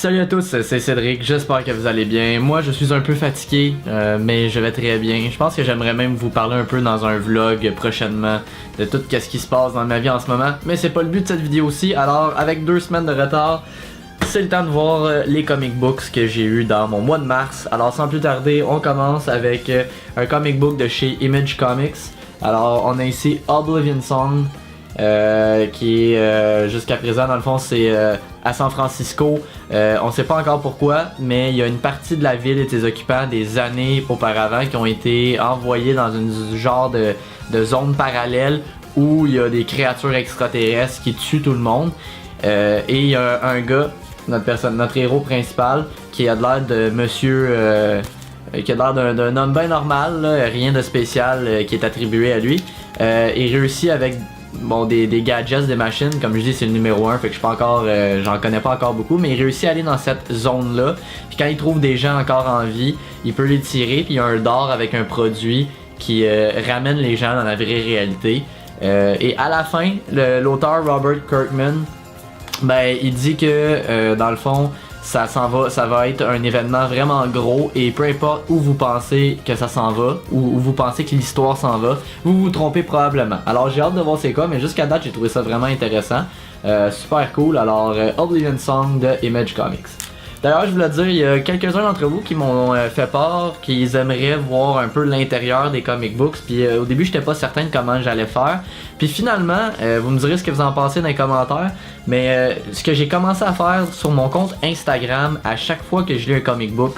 Salut à tous, c'est Cédric, j'espère que vous allez bien. Moi je suis un peu fatigué, mais je vais très bien. Je pense que j'aimerais même vous parler un peu dans un vlog prochainement de tout ce qui se passe dans ma vie en ce moment. Mais c'est pas le but de cette vidéo-ci, alors avec 2 semaines de retard, c'est le temps de voir les comic books que j'ai eu dans mon mois de mars. Alors sans plus tarder, on commence avec un comic book de chez Image Comics. Alors on a ici Oblivion Song. Qui est jusqu'à présent dans le fond c'est à San Francisco. On sait pas encore pourquoi, mais il y a une partie de la ville et des occupants des années auparavant qui ont été envoyés dans une genre de zone parallèle où il y a des créatures extraterrestres qui tuent tout le monde. Et il y a un gars, notre héros principal, qui a l'air de monsieur qui a l'air d'un homme bien normal, là, rien de spécial qui est attribué à lui. Il réussit avec des gadgets, des machines, comme je dis c'est le numéro 1, fait que je suis pas encore, j'en connais pas encore beaucoup, mais il réussit à aller dans cette zone là, puis quand il trouve des gens encore en vie, il peut les tirer, puis il y a un d'or avec un produit qui ramène les gens dans la vraie réalité. Et à la fin, l'auteur Robert Kirkman, il dit que dans le fond, ça va être un événement vraiment gros et peu importe où vous pensez que ça s'en va, ou où vous pensez que l'histoire s'en va, vous vous trompez probablement. Alors j'ai hâte de voir c'est quoi, mais jusqu'à date j'ai trouvé ça vraiment intéressant, super cool. Alors Oblivion Song de Image Comics. D'ailleurs je voulais dire, il y a quelques-uns d'entre vous qui m'ont fait part qu'ils aimeraient voir un peu l'intérieur des comic books, puis au début j'étais pas certain de comment j'allais faire, puis finalement vous me direz ce que vous en pensez dans les commentaires, mais ce que j'ai commencé à faire sur mon compte Instagram, à chaque fois que je lis un comic book,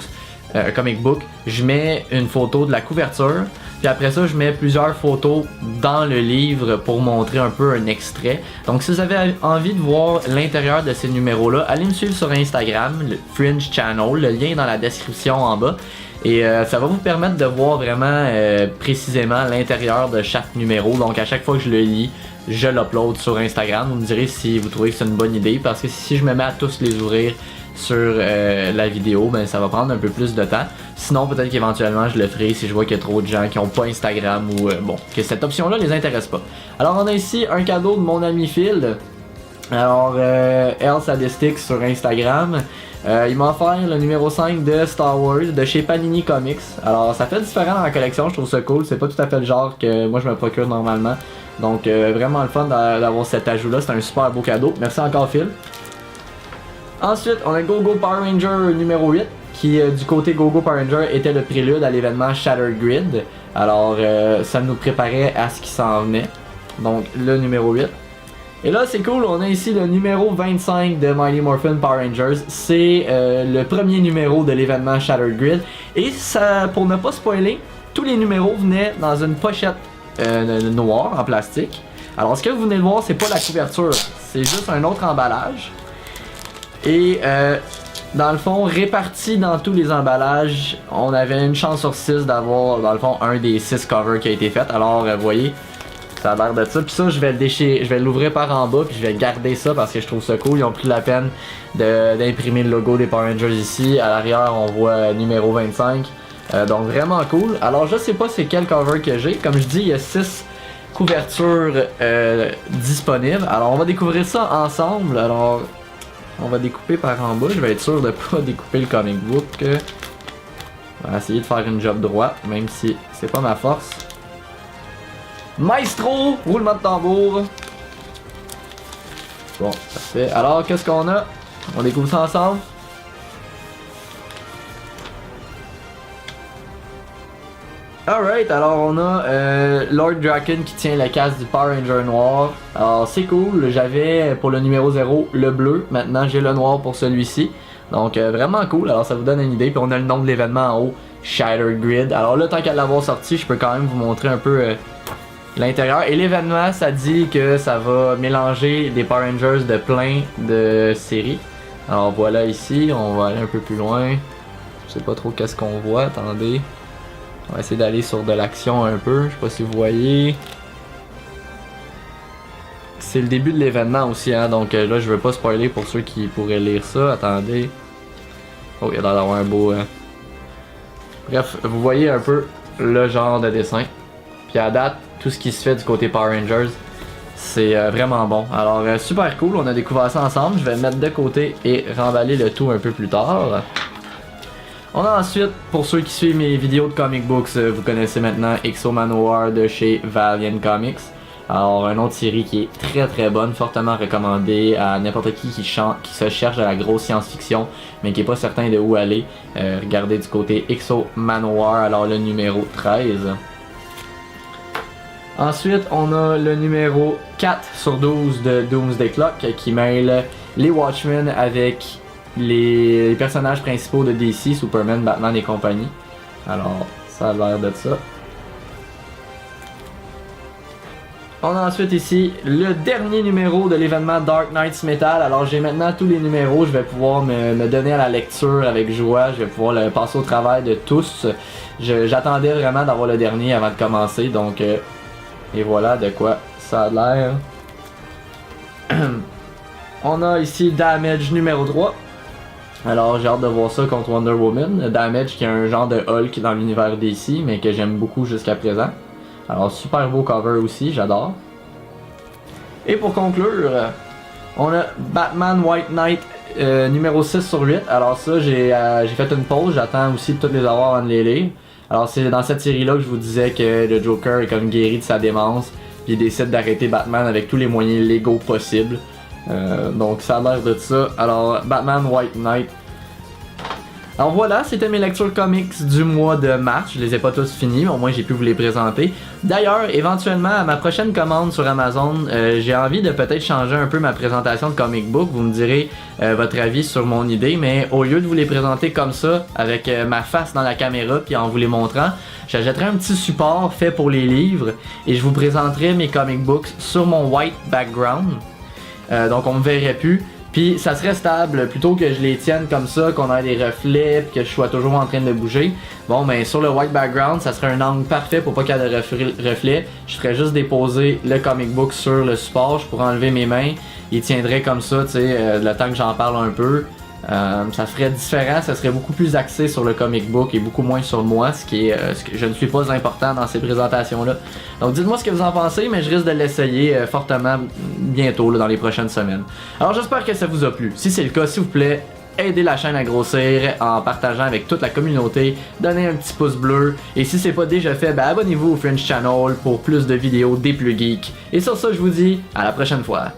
je mets une photo de la couverture, puis après ça je mets plusieurs photos dans le livre pour montrer un peu un extrait. Donc si vous avez envie de voir l'intérieur de ces numéros là, allez me suivre sur Instagram, le Fringe Channel, le lien est dans la description en bas. Et ça va vous permettre de voir vraiment précisément l'intérieur de chaque numéro. Donc à chaque fois que je le lis, je l'upload sur Instagram. Vous me direz si vous trouvez que c'est une bonne idée, parce que si je me mets à tous les ouvrir sur la vidéo, ça va prendre un peu plus de temps. Sinon peut-être qu'éventuellement je le ferai si je vois qu'il y a trop de gens qui n'ont pas Instagram ou que cette option là les intéresse pas. Alors on a ici un cadeau de mon ami Phil. Alors Elle Sadistic sur Instagram. Il m'a offert le numéro 5 de Star Wars de chez Panini Comics. Alors ça fait différent dans la collection, je trouve ça cool. C'est pas tout à fait le genre que moi je me procure normalement. Donc vraiment le fun d'avoir cet ajout là, c'est un super beau cadeau. Merci encore Phil. Ensuite on a Go-Go Power Ranger numéro 8 qui du côté Go-Go Power Ranger était le prélude à l'événement Shattered Grid. Alors ça nous préparait à ce qui s'en venait. Donc le numéro 8. Et là c'est cool, on a ici le numéro 25 de Mighty Morphin Power Rangers. C'est le premier numéro de l'événement Shattered Grid. Et ça, pour ne pas spoiler, tous les numéros venaient dans une pochette noire en plastique. Alors ce que vous venez de voir, c'est pas la couverture, c'est juste un autre emballage. Et dans le fond, réparti dans tous les emballages, on avait une chance sur 6 d'avoir dans le fond un des 6 covers qui a été fait. Alors vous voyez, ça a l'air de ça. Puis ça, je vais le déchirer, je vais l'ouvrir par en bas, puis je vais garder ça parce que je trouve ça cool. Ils ont pris la peine d'imprimer le logo des Power Rangers ici. À l'arrière, on voit numéro 25. Donc vraiment cool. Alors je sais pas c'est quel cover que j'ai. Comme je dis, il y a 6 couvertures disponibles. Alors on va découvrir ça ensemble. Alors on va découper par en bas. Je vais être sûr de pas découper le comic book. On va essayer de faire une job droite, même si c'est pas ma force. Maestro, roulement de tambour. Bon, parfait. Alors, qu'est-ce qu'on a? On découvre ça ensemble. Alright, alors on a Lord Draken qui tient la casse du Power Ranger noir. Alors c'est cool, j'avais pour le numéro 0 le bleu, maintenant j'ai le noir pour celui-ci. Donc vraiment cool, alors ça vous donne une idée. Puis on a le nom de l'événement en haut, Shattered Grid. Alors là, tant qu'à l'avoir sorti, je peux quand même vous montrer un peu l'intérieur. Et l'événement, ça dit que ça va mélanger des Power Rangers de plein de séries. Alors voilà ici, on va aller un peu plus loin. Je sais pas trop qu'est-ce qu'on voit, attendez. On va essayer d'aller sur de l'action un peu, je sais pas si vous voyez. C'est le début de l'événement aussi, hein, donc là je veux pas spoiler pour ceux qui pourraient lire ça, attendez. Oh, il y a l'air d'avoir un beau... Bref, vous voyez un peu le genre de dessin. Puis à date, tout ce qui se fait du côté Power Rangers, C'est vraiment bon. Alors super cool, on a découvert ça ensemble. Je vais le mettre de côté et remballer le tout un peu plus tard. On a ensuite, pour ceux qui suivent mes vidéos de comic books, vous connaissez maintenant X-O Manowar de chez Valiant Comics. Alors, une autre série qui est très bonne, fortement recommandée à n'importe qui se cherche de la grosse science-fiction, mais qui est pas certain de où aller. Regardez du côté X-O Manowar, alors le numéro 13. Ensuite, on a le numéro 4/12 de Doomsday Clock qui mêle les Watchmen avec les personnages principaux de DC, Superman, Batman et compagnie. Alors, ça a l'air de ça. On a ensuite ici le dernier numéro de l'événement Dark Knights Metal. Alors j'ai maintenant tous les numéros, je vais pouvoir me donner à la lecture avec joie, je vais pouvoir le passer au travail de tous. J'attendais vraiment d'avoir le dernier avant de commencer, donc et voilà de quoi ça a l'air. On a ici Damage numéro 3. Alors j'ai hâte de voir ça contre Wonder Woman. Damage qui est un genre de Hulk dans l'univers DC, mais que j'aime beaucoup jusqu'à présent. Alors super beau cover aussi, j'adore. Et pour conclure, on a Batman White Knight numéro 6/8. Alors ça, j'ai fait une pause, j'attends aussi de toutes les avoir avant de les lire. Alors c'est dans cette série-là que je vous disais que le Joker est comme guéri de sa démence, puis il décide d'arrêter Batman avec tous les moyens légaux possibles. Donc ça a l'air de ça. Alors Batman White Knight. Alors voilà, c'était mes lectures comics du mois de mars. Je les ai pas tous finis, mais au moins j'ai pu vous les présenter. D'ailleurs, éventuellement, à ma prochaine commande sur Amazon, j'ai envie de peut-être changer un peu ma présentation de comic book. Vous me direz votre avis sur mon idée, mais au lieu de vous les présenter comme ça, avec ma face dans la caméra puis en vous les montrant, j'achèterai un petit support fait pour les livres et je vous présenterai mes comic books sur mon white background. Donc on me verrait plus. Puis ça serait stable, plutôt que je les tienne comme ça, qu'on ait des reflets, puis que je sois toujours en train de bouger. Bon, ben sur le white background, ça serait un angle parfait pour pas qu'il y ait de reflets. Je ferais juste déposer le comic book sur le support, je pourrais enlever mes mains, il tiendrait comme ça, tu sais, le temps que j'en parle un peu. Ça serait différent, ça serait beaucoup plus axé sur le comic book et beaucoup moins sur moi, ce que je ne suis pas important dans ces présentations-là. Donc dites-moi ce que vous en pensez, mais je risque de l'essayer fortement bientôt là, dans les prochaines semaines. Alors j'espère que ça vous a plu. Si c'est le cas, s'il vous plaît, aidez la chaîne à grossir en partageant avec toute la communauté, donnez un petit pouce bleu, et si c'est pas déjà fait, ben abonnez-vous au Fringe Channel pour plus de vidéos des plus geeks. Et sur ça, je vous dis à la prochaine fois.